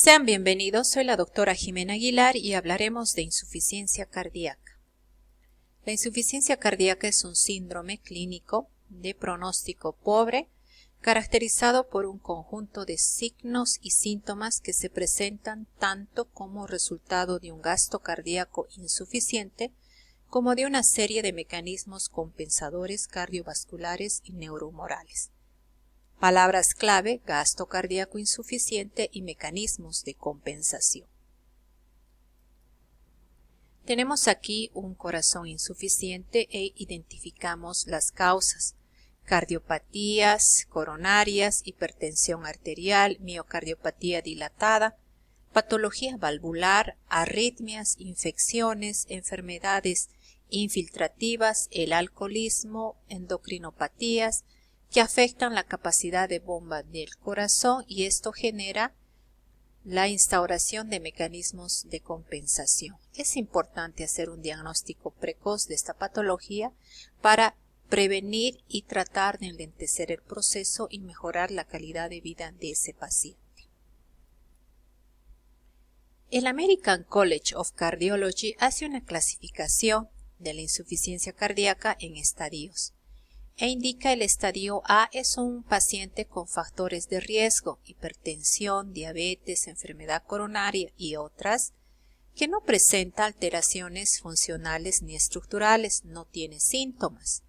Sean bienvenidos, soy la doctora Jimena Aguilar y hablaremos de insuficiencia cardíaca. La insuficiencia cardíaca es un síndrome clínico de pronóstico pobre caracterizado por un conjunto de signos y síntomas que se presentan tanto como resultado de un gasto cardíaco insuficiente como de una serie de mecanismos compensadores cardiovasculares y neurohumorales. Palabras clave: gasto cardíaco insuficiente y mecanismos de compensación. Tenemos aquí un corazón insuficiente e identificamos las causas: cardiopatías coronarias, hipertensión arterial, miocardiopatía dilatada, patología valvular, arritmias, infecciones, enfermedades infiltrativas, el alcoholismo, endocrinopatías, que afectan la capacidad de bomba del corazón, y esto genera la instauración de mecanismos de compensación. Es importante hacer un diagnóstico precoz de esta patología para prevenir y tratar de enlentecer el proceso y mejorar la calidad de vida de ese paciente. El American College of Cardiology hace una clasificación de la insuficiencia cardíaca en estadios e indica: el estadio A es un paciente con factores de riesgo, hipertensión, diabetes, enfermedad coronaria y otras, que no presenta alteraciones funcionales ni estructurales, no tiene síntomas.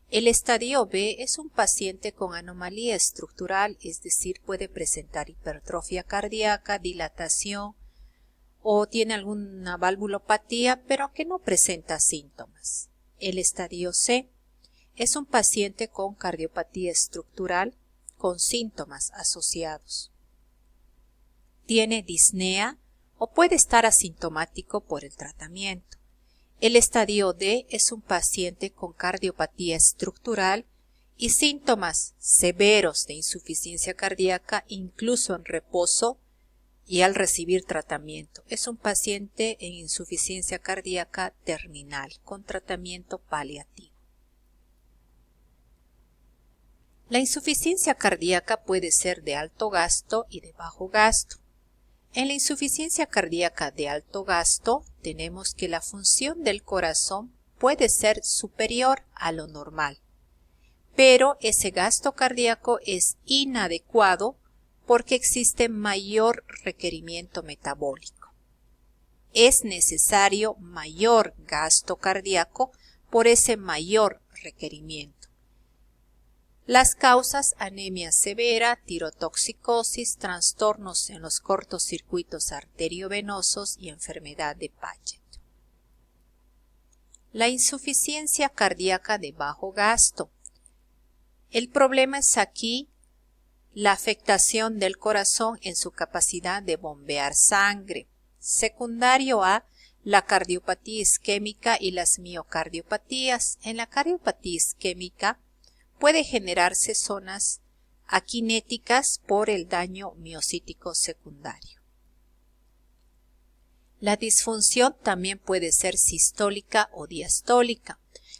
El estadio B es un paciente con anomalía estructural, es decir, puede presentar hipertrofia cardíaca, dilatación o tiene alguna valvulopatía, pero que no presenta síntomas. El estadio C es un paciente con cardiopatía estructural con síntomas asociados. Tiene disnea o puede estar asintomático por el tratamiento. El estadio D es un paciente con cardiopatía estructural y síntomas severos de insuficiencia cardíaca, incluso en reposo y al recibir tratamiento. Es un paciente en insuficiencia cardíaca terminal con tratamiento paliativo. La insuficiencia cardíaca puede ser de alto gasto y de bajo gasto. En la insuficiencia cardíaca de alto gasto tenemos que la función del corazón puede ser superior a lo normal, pero ese gasto cardíaco es inadecuado porque existe mayor requerimiento metabólico. Es necesario mayor gasto cardíaco por ese mayor requerimiento. Las causas: anemia severa, tirotoxicosis, trastornos en los cortocircuitos arteriovenosos y enfermedad de Paget. La insuficiencia cardíaca de bajo gasto. El problema es aquí la afectación del corazón en su capacidad de bombear sangre. Secundario a la cardiopatía isquémica y las miocardiopatías. En la cardiopatía isquémica puede generarse zonas aquinéticas por el daño miocítico secundario. La disfunción también puede ser sistólica o diastólica.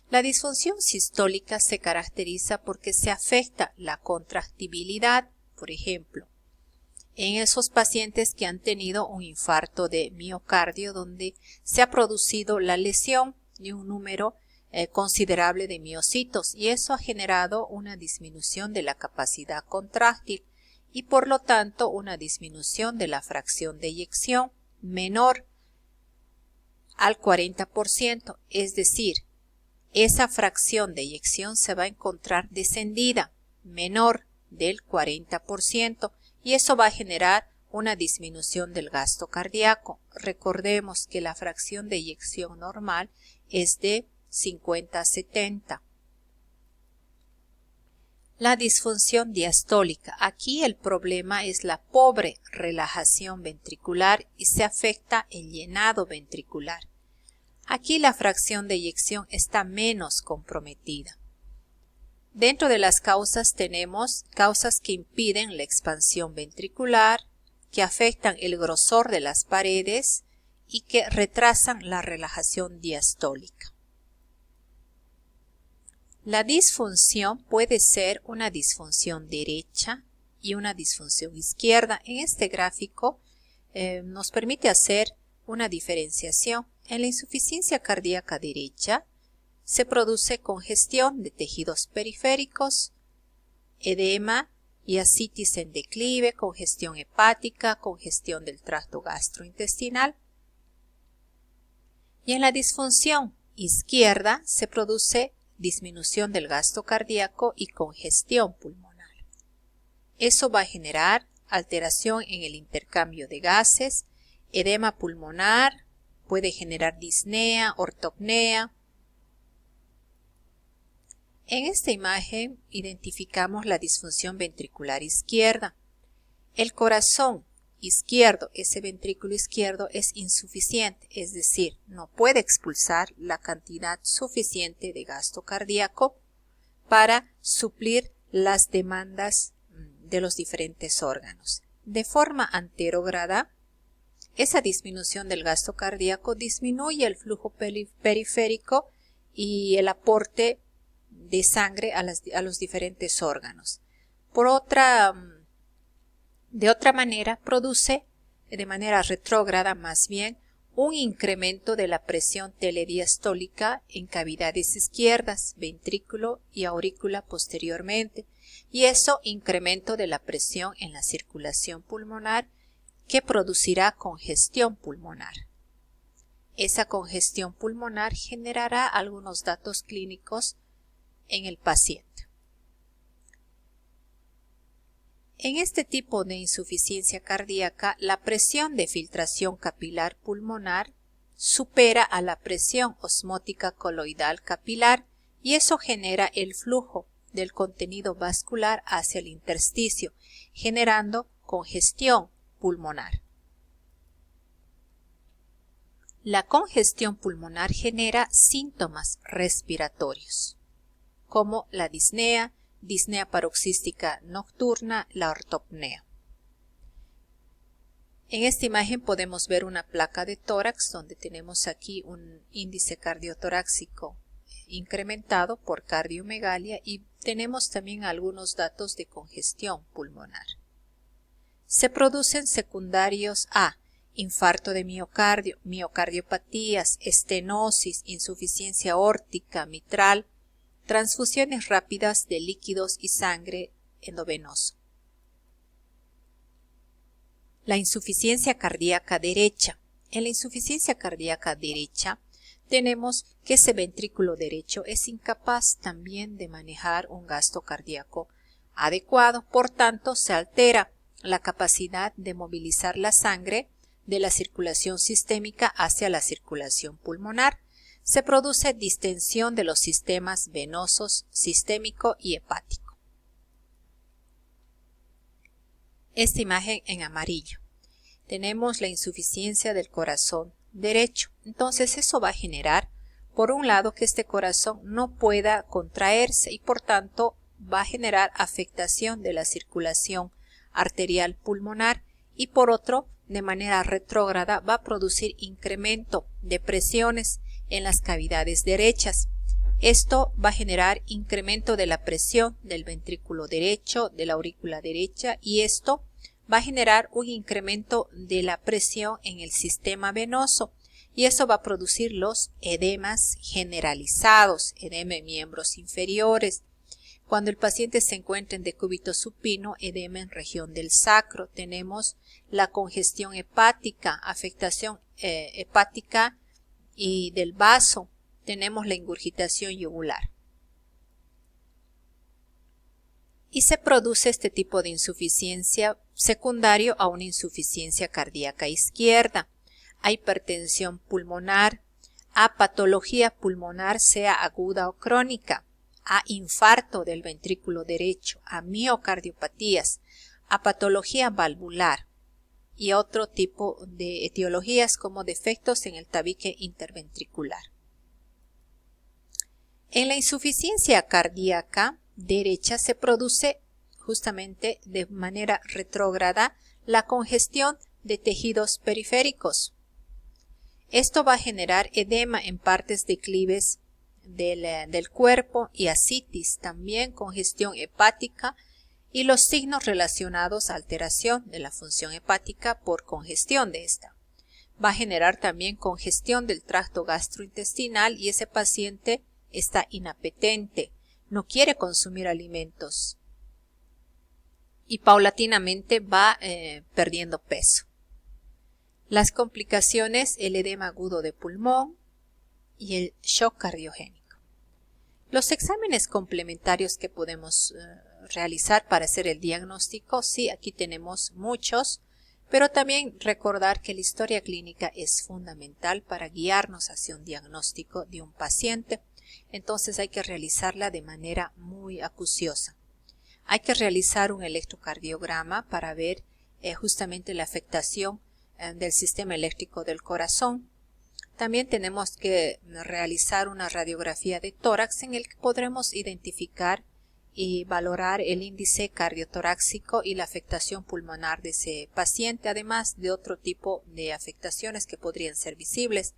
La disfunción sistólica se caracteriza porque se afecta la contractibilidad, por ejemplo, en esos pacientes que han tenido un infarto de miocardio donde se ha producido la lesión de un número considerable de miocitos, y eso ha generado una disminución de la capacidad contráctil y por lo tanto una disminución de la fracción de eyección menor al 40%, es decir, esa fracción de eyección se va a encontrar descendida, menor del 40%, y eso va a generar una disminución del gasto cardíaco. Recordemos que la fracción de eyección normal es de 50-70. La disfunción diastólica. Aquí el problema es la pobre relajación ventricular y se afecta el llenado ventricular. Aquí la fracción de eyección está menos comprometida. Dentro de las causas tenemos causas que impiden la expansión ventricular, que afectan el grosor de las paredes y que retrasan la relajación diastólica. La disfunción puede ser una disfunción derecha y una disfunción izquierda. En este gráfico nos permite hacer una diferenciación. En la insuficiencia cardíaca derecha se produce congestión de tejidos periféricos, edema y ascitis en declive, congestión hepática, congestión del tracto gastrointestinal. Y en la disfunción izquierda se produce disminución del gasto cardíaco y congestión pulmonar. Eso va a generar alteración en el intercambio de gases, edema pulmonar, puede generar disnea, ortopnea. En esta imagen identificamos la disfunción ventricular izquierda. El corazón izquierdo, ese ventrículo izquierdo, es insuficiente, es decir, no puede expulsar la cantidad suficiente de gasto cardíaco para suplir las demandas de los diferentes órganos. De forma anterógrada, esa disminución del gasto cardíaco disminuye el flujo periférico y el aporte de sangre a los diferentes órganos. De otra manera, produce de manera retrógrada más bien un incremento de la presión telediastólica en cavidades izquierdas, ventrículo y aurícula posteriormente, y eso incremento de la presión en la circulación pulmonar que producirá congestión pulmonar. Esa congestión pulmonar generará algunos datos clínicos en el paciente. En este tipo de insuficiencia cardíaca, la presión de filtración capilar pulmonar supera a la presión osmótica coloidal capilar y eso genera el flujo del contenido vascular hacia el intersticio, generando congestión pulmonar. La congestión pulmonar genera síntomas respiratorios, como la disnea, disnea paroxística nocturna, la ortopnea. En esta imagen podemos ver una placa de tórax donde tenemos aquí un índice cardiotorácico incrementado por cardiomegalia y tenemos también algunos datos de congestión pulmonar. Se producen secundarios a infarto de miocardio, miocardiopatías, estenosis, insuficiencia aórtica, mitral, transfusiones rápidas de líquidos y sangre endovenoso. La insuficiencia cardíaca derecha. En la insuficiencia cardíaca derecha tenemos que ese ventrículo derecho es incapaz también de manejar un gasto cardíaco adecuado, por tanto se altera la capacidad de movilizar la sangre de la circulación sistémica hacia la circulación pulmonar. Se produce distensión de los sistemas venosos, sistémico y hepático. Esta imagen en amarillo. Tenemos la insuficiencia del corazón derecho. Entonces eso va a generar, por un lado, que este corazón no pueda contraerse y por tanto va a generar afectación de la circulación arterial pulmonar y por otro, de manera retrógrada, va a producir incremento de presiones en las cavidades derechas. Esto va a generar incremento de la presión del ventrículo derecho, de la aurícula derecha y esto va a generar un incremento de la presión en el sistema venoso y eso va a producir los edemas generalizados, edema en miembros inferiores. Cuando el paciente se encuentra en decúbito supino, edema en región del sacro, tenemos la congestión hepática, afectación hepática y del vaso, tenemos la ingurgitación yugular. Y se produce este tipo de insuficiencia secundario a una insuficiencia cardíaca izquierda, a hipertensión pulmonar, a patología pulmonar sea aguda o crónica, a infarto del ventrículo derecho, a miocardiopatías, a patología valvular y otro tipo de etiologías como defectos en el tabique interventricular. En la insuficiencia cardíaca derecha se produce justamente de manera retrógrada la congestión de tejidos periféricos. Esto va a generar edema en partes declives del cuerpo y ascitis, también congestión hepática y los signos relacionados a alteración de la función hepática por congestión de esta. Va a generar también congestión del tracto gastrointestinal y ese paciente está inapetente, no quiere consumir alimentos y paulatinamente va perdiendo peso. Las complicaciones, el edema agudo de pulmón y el shock cardiogénico. Los exámenes complementarios que podemos realizar para hacer el diagnóstico, sí, aquí tenemos muchos, pero también recordar que la historia clínica es fundamental para guiarnos hacia un diagnóstico de un paciente, entonces hay que realizarla de manera muy acuciosa. Hay que realizar un electrocardiograma para ver justamente la afectación del sistema eléctrico del corazón. También tenemos que realizar una radiografía de tórax en el que podremos identificar y valorar el índice cardiotorácico y la afectación pulmonar de ese paciente, además de otro tipo de afectaciones que podrían ser visibles.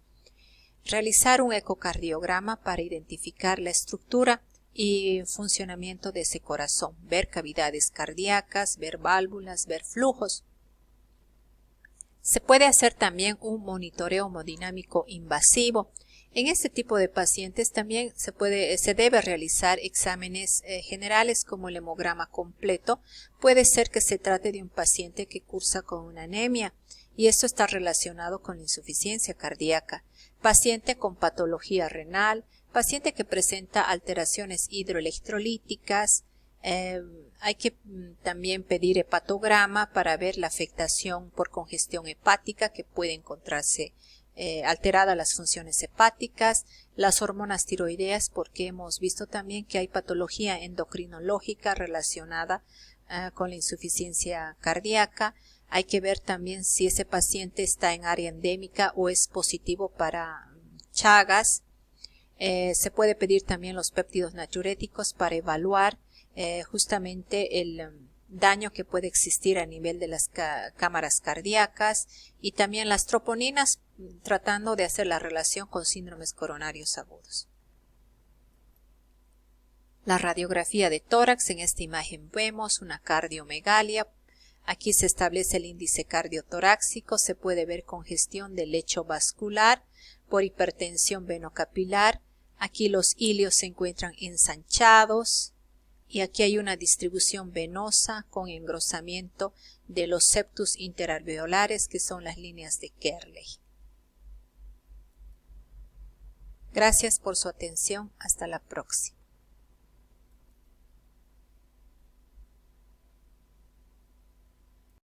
Realizar un ecocardiograma para identificar la estructura y funcionamiento de ese corazón, ver cavidades cardíacas, ver válvulas, ver flujos. Se puede hacer también un monitoreo hemodinámico invasivo. En este tipo de pacientes también se debe realizar exámenes generales como el hemograma completo. Puede ser que se trate de un paciente que cursa con una anemia y esto está relacionado con la insuficiencia cardíaca. Paciente con patología renal, paciente que presenta alteraciones hidroelectrolíticas. Hay que también pedir hepatograma para ver la afectación por congestión hepática que puede encontrarse alteradas las funciones hepáticas, las hormonas tiroideas, porque hemos visto también que hay patología endocrinológica relacionada con la insuficiencia cardíaca. Hay que ver también si ese paciente está en área endémica o es positivo para Chagas. Se puede pedir también los péptidos natriuréticos para evaluar justamente el daño que puede existir a nivel de las cámaras cardíacas y también las troponinas, tratando de hacer la relación con síndromes coronarios agudos. La radiografía de tórax, en esta imagen vemos una cardiomegalia. Aquí se establece el índice cardiotorácico, se puede ver congestión del lecho vascular por hipertensión venocapilar. Aquí los ilios se encuentran ensanchados y aquí hay una distribución venosa con engrosamiento de los septus interalveolares, que son las líneas de Kerley. Gracias por su atención. Hasta la próxima.